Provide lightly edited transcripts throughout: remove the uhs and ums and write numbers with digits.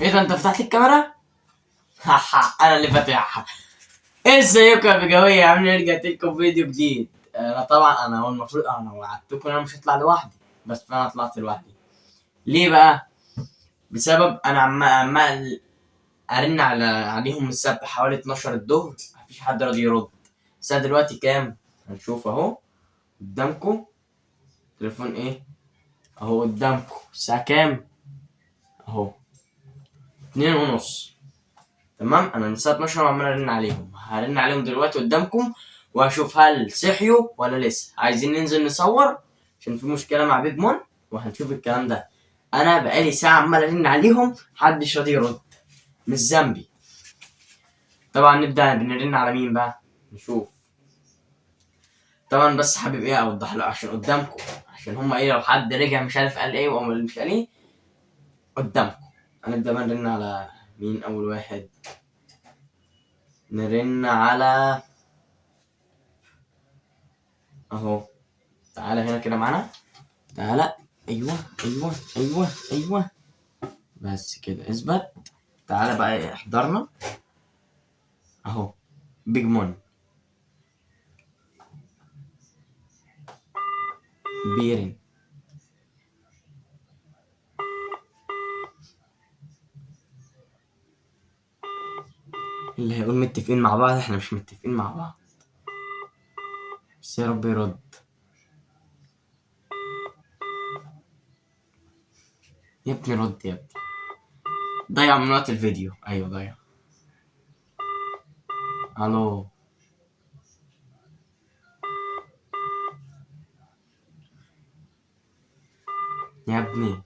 ايه ده، انت فتحت الكاميرا؟ انا اللي فاتحها. ازيكم يا بجوية، عاملين رجعت لكم فيديو جديد. انا طبعا هو المفروض انا وعدتكم انا مش هطلع لوحدي، بس انا طلعت لوحدي. ليه بقى؟ بسبب انا عمال ارن عليهم من السبت حوالي 12 الظهر، مفيش حد راضي يرد. الساعة دلوقتي كام؟ هنشوف اهو قدامكم. تليفون ايه اهو قدامكم، الساعة كام؟ اهو 2:30. تمام، انا من الساعه 12 عمال ارن عليهم، هرن عليهم دلوقتي قدامكم وهشوف هل صحيوا ولا لسه. عايزين ننزل نصور عشان في مشكله مع بيج مون وهنشوف الكلام ده. انا بقالي ساعه عمال ارن عليهم، محدش راضي يرد، مش ذنبي. طبعا نبدا بنرن على مين بقى؟ نشوف. طبعا بس حابب ايه اوضح له عشان قدامكم، عشان هما ايه لو حد رجع مش عارف قال ايه ولا مش قال ايه قدامكم. هنبدا بقى نرن على مين اول واحد؟ نرن على اهو. تعالى هنا كده معانا، تعالى. ايوه ايوه ايوه ايوه، بس كده اثبت. تعالى بقى احضرنا اهو. بيج مون بيرن. اللي هيقول متفقين مع بعض، احنا مش متفقين مع بعض، بس يا رب يرد. يا ابني رد يا ابني، ضيع من وقت الفيديو. ايوه ضيع. الو يا ابني،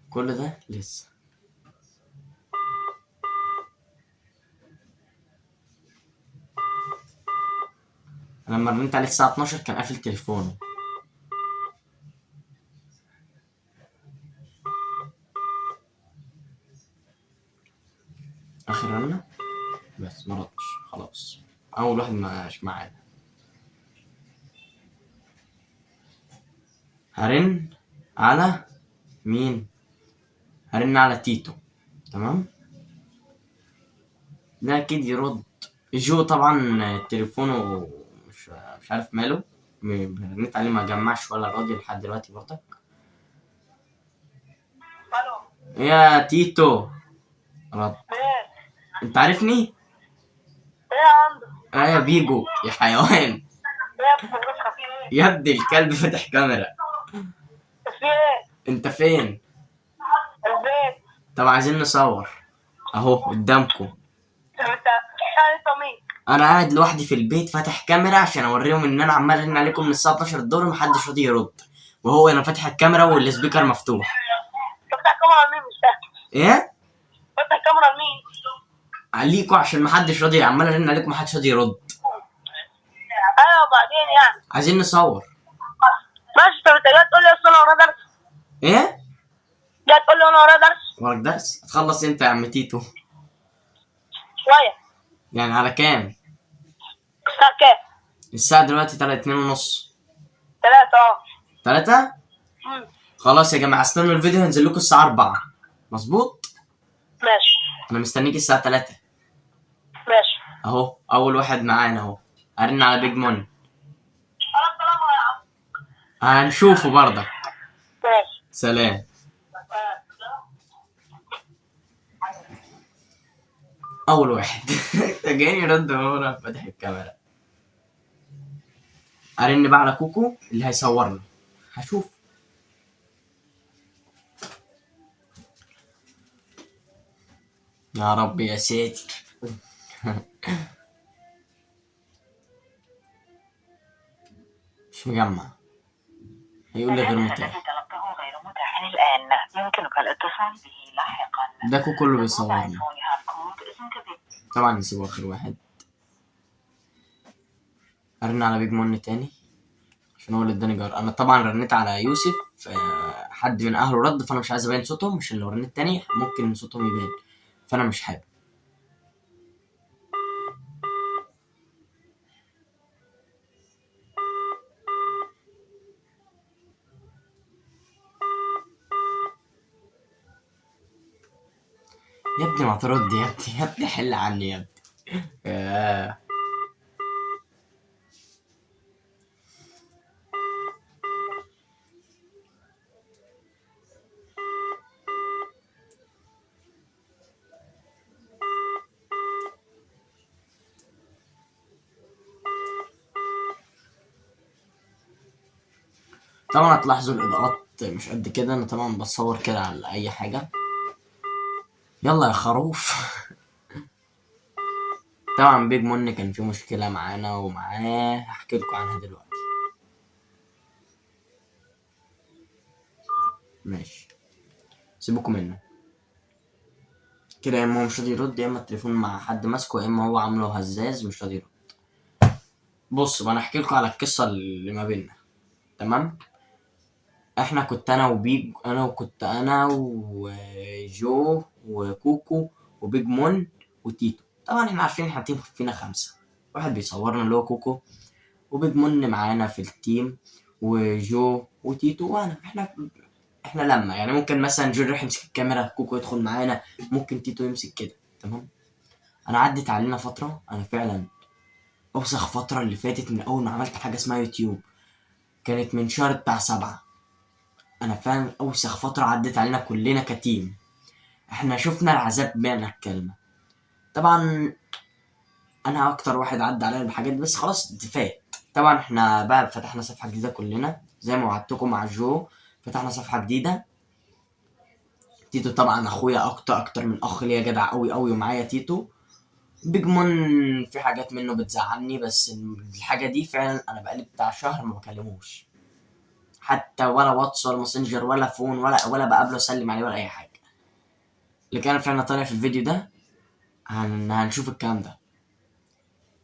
كل ده لسه. انا لما رنيت عليه الساعه 12 كان قافل تليفونه. اخر رنه بس ما ردش، خلاص. اول واحد مش معانا. هرن على مين؟ هرن على تيتو. تمام، ده اكيد يرد. جو طبعا تليفونه مش عارف ماله، رنيت عليه ما جمعش ولا راضي لحد دلوقتي برضك. يا تيتو رد. انت عارفني؟ ايه يا بيجو يا حيوان. يا ابني الكلب فتح كاميرا. انت فين؟ طب عايزين نصور اهو قدامكم. انا قاعد لوحدي في البيت فاتح كاميرا عشان اوريهم ان انا عمال ارن عليكم من الساعه 12 الظهر ومحدش راضي يرد، وهو انا فاتح الكاميرا والسبيكر مفتوح. فتح كاميرا لمين؟ مش فاهم. ايه؟ فتح كاميرا لمين؟ عليكوا عشان محدش راضي، عمال ارن عليكم محدش راضي يرد. ايوه وبعدين يعني عايزين نصور. ماشي. طب انت جاي تقول لي اصل انا ورايا درس؟ ايه؟ جاي تقول لي انا ورايا درس؟ وراك درس؟ هتخلص امتى يا عم تيتو؟ شويه. يعني على كام؟ الساعه كام؟ الساعة دلوقتي 2:30. 3 3؟ خلاص يا جماعة استنوا الفيديو هينزل لكم الساعة 4. مظبوط؟ ماشي انا مستنيك الساعة 3 ماشي. اهو. اول واحد معانا اهو، هرن على بيج مون. السلام يا عم. هنشوفه برضك. ماشي. سلام. اول واحد جاي يرد وهو أنا فاتح الكاميرا. ارن بقى على كوكو اللي هيصورنا، هشوف. يا رب يا ساتر. مش مجمع، هيقول لي غير الذي متاح. طلبته غير متاح الآن، يمكنك الاتصال به لاحقا. ده كوكو اللي بيصورنا. طبعا نسيبه اخر واحد. ارن على بيج مون تاني عشان هو اللي اداني جار. انا طبعا رنيت على يوسف، حد من اهله رد، فانا مش عايز ابين صوتهم عشان لو رنيت تاني ممكن صوتهم يبان، فانا مش حابب. يا ابني ما ترد يا ابني، يا ابني حل عني يا ابني. آه. طبعا هتلاحظوا الاضاءات مش قد كده، انا طبعا بصور كده على اي حاجه. يلا يا خروف. طبعا بيج مون كان في مشكله معانا ومعاه، هحكي لكم عنها دلوقتي. ماشي، سيبكم منه كده، يا اما هو مش راضي يرد، يا اما التليفون مع حد ماسكه، يا اما هو عامله هزاز مش راضي يرد. بصوا انا احكي لكم على القصه اللي ما بيننا. تمام، احنا كنت انا وبيج، انا وجو وكوكو وبيج مون وتيتو. طبعا احنا عارفين احنا تيم فينا 5، واحد بيصورنا اللي هو كوكو، وبيج مون معانا في التيم، وجو وتيتو وانا. احنا لما يعني ممكن مثلا جو يروح يمسك الكاميرا، كوكو يدخل معانا، ممكن تيتو يمسك كده. تمام، انا عدت علينا فتره، انا فعلا اوسخ فتره اللي فاتت من اول ما عملت حاجه اسمها يوتيوب، كانت من شهر بتاع 7. انا فعلا اوسخ فتره عدت علينا كلنا كتيم، احنا شفنا العذاب بمعنى الكلمه. طبعا انا اكتر واحد عدى عليا الحاجات دي، بس خلاص دي فات. طبعا احنا بقى فتحنا صفحه جديده كلنا زي ما وعدتكم مع جو، فتحنا صفحه جديده. تيتو طبعا اخويا، اكتر من اخ ليا، جدع قوي قوي، ومعايا تيتو. بيج مون في حاجات منه بتزعلني، بس الحاجه دي فعلا انا بقالي بتاع شهر ما بكلموش، حتى ولا واتس ولا ماسنجر ولا فون ولا بقابله اسلم عليه ولا اي حاجه. اللي كان فعلا طالع في الفيديو ده هنشوف الكلام ده.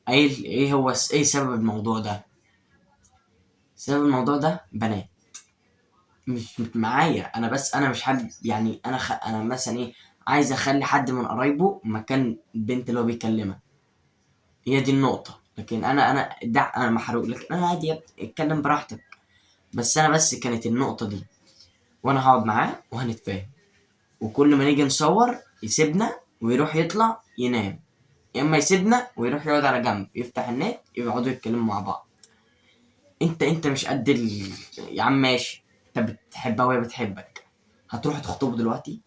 ايه هو ايه سبب الموضوع ده؟ سبب الموضوع ده بنات مش معايا انا، بس انا مش حابب يعني، انا مثلا ايه، عايز اخلي حد من قرايبه مكان البنت اللي هو بيكلمها. هي دي النقطه، لكن انا محروق، لكن انا عادي يا ابني اتكلم براحتك. بس انا بس كانت النقطه دي، وانا هقعد معاه وهنتفاهم، وكل ما نيجي نصور يسيبنا ويروح يطلع ينام، يا اما يسيبنا ويروح يقعد على جنب يفتح النت يقعدوا يتكلموا مع بعض. انت مش قد يا عم ماشي، انت بتحبها وهي بتحبك، هتروح تخطبه دلوقتي؟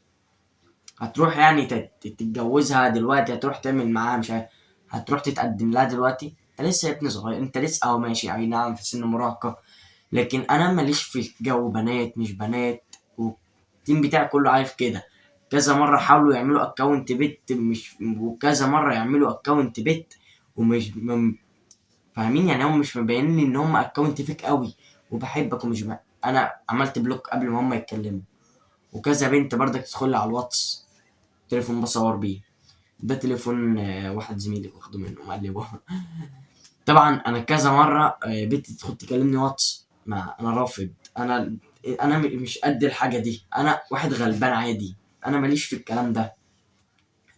هتروح يعني تتجوزها دلوقتي؟ هتروح تعمل معاها مش عارف، هتروح تتقدم لها دلوقتي؟ انت لسه يا ابني صغير، انت لسه ماشي، اي نعم في سن مراهقة، لكن انا ماليش في جو بنات مش بنات، والتيم بتاعي كله عارف كده. كذا مرة حاولوا يعملوا اكونت بت مش، وكذا مرة يعملوا اكونت بت ومش فاهمين يعني، هم مش مبينين لي ان هم اكونت فيك قوي وبحبك ومش انا عملت بلوك قبل ما هم يتكلموا. وكذا بنت برضك تدخل لي على الواتس، تليفون بصور بيه، ده تليفون واحد زميلي واخده منه مقلبه. طبعا انا كذا مره بنت تدخل تكلمني واتس، ما انا رافض. انا مش قد الحاجه دي، انا واحد غلبان عادي، انا ماليش في الكلام ده.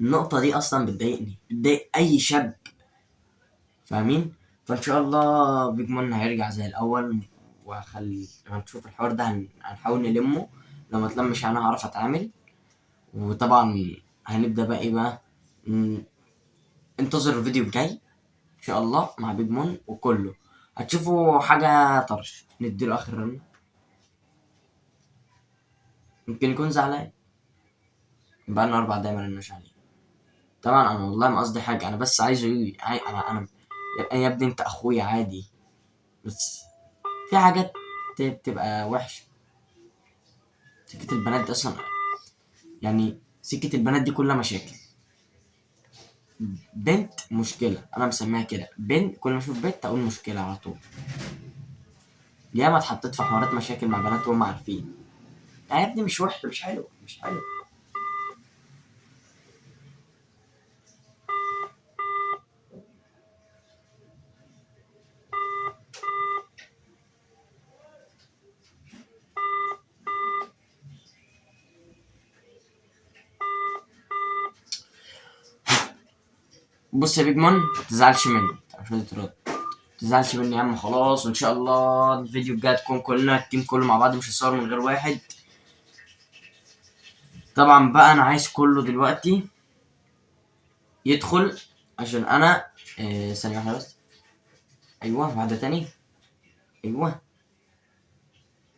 النقطه دي اصلا بتضايقني، بتضايق اي شاب، فاهمين؟ فان شاء الله بيج مون هيرجع زي الاول، هنشوف الحوار ده، هنحاول نلمه. لو ما تلمش انا هعرف اتعامل. وطبعا هنبدا بقى ايه بقى، انتظر الفيديو الجاي ان شاء الله مع بيج مون، وكله هتشوفوا حاجه طرش. نديله اخر رن، ممكن يكون زعلان، بقى لنا 4 دقايق ما رناش عليه. طبعا انا والله ما قصدي حاجه، انا بس عايزه انا يا ابني انت اخويا عادي، بس في حاجات بتبقى وحشه. سكه البنات دي اصلا يعني، سكه البنات دي كلها مشاكل. بنت مشكله، انا مسميها كده بنت، كل ما اشوف بنت اقول مشكله على طول. ياما اتحطيت في حوارات مشاكل مع بنات وهم عارفين. يا ابني مش وحش، مش حلو، مش حلو. بص يا بيج مون، متزعلش مني، مش راضي ترد، متزعلش مني يا عم خلاص. وان شاء الله الفيديو الجاي تكون كلنا التيم كله مع بعض، مش هصور من غير واحد. طبعا بقى انا عايز كله دلوقتي يدخل عشان انا ثانية واحدة بس. ايوه واحدة تاني. ايوه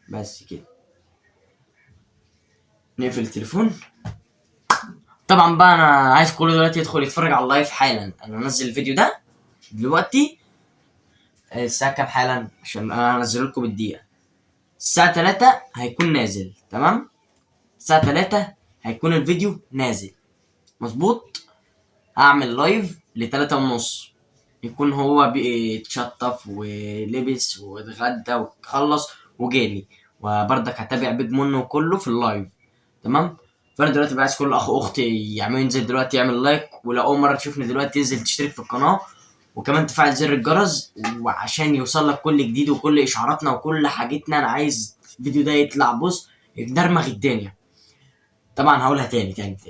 بس كده. نقفل التليفون. طبعا بقى انا عايز كله دلوقتي يدخل يتفرج على اللايف حالا. انا انزل الفيديو ده دلوقتي الساعة كام حالا عشان انا انزله لكم بالدقيقة. الساعة 3 هيكون نازل، تمام؟ الساعة 3 هيكون الفيديو نازل مظبوط. هعمل لايف ل3 ونص، يكون هو بيتشطف ولبس واتغدى وخلص وجالي، وبرضك هتابع بيج مونو كله في اللايف، تمام؟ فانا دلوقتي بقى عايز كل اخ واختي يعملوا ينزل دلوقتي يعمل لايك، ولو اول مره تشوفني دلوقتي تنزل تشترك في القناه، وكمان تفعل زر الجرس وعشان يوصل لك كل جديد وكل اشعاراتنا وكل حاجتنا. انا عايز الفيديو ده يطلع بص يدرمغ الدنيا. طبعا هقولها تاني.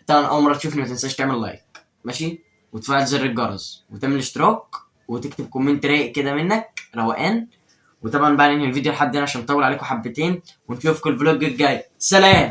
طبعا اول مره تشوفني ما تنساش تعمل لايك، ماشي؟ وتفعل زر الجرس وتعمل اشتراك وتكتب كومنت رايق كده منك روقان. وطبعا بقى ننهي الفيديو لحد هنا عشان نطول عليكم حبتين، ونشوفكم الفلوج الجاي. سلام.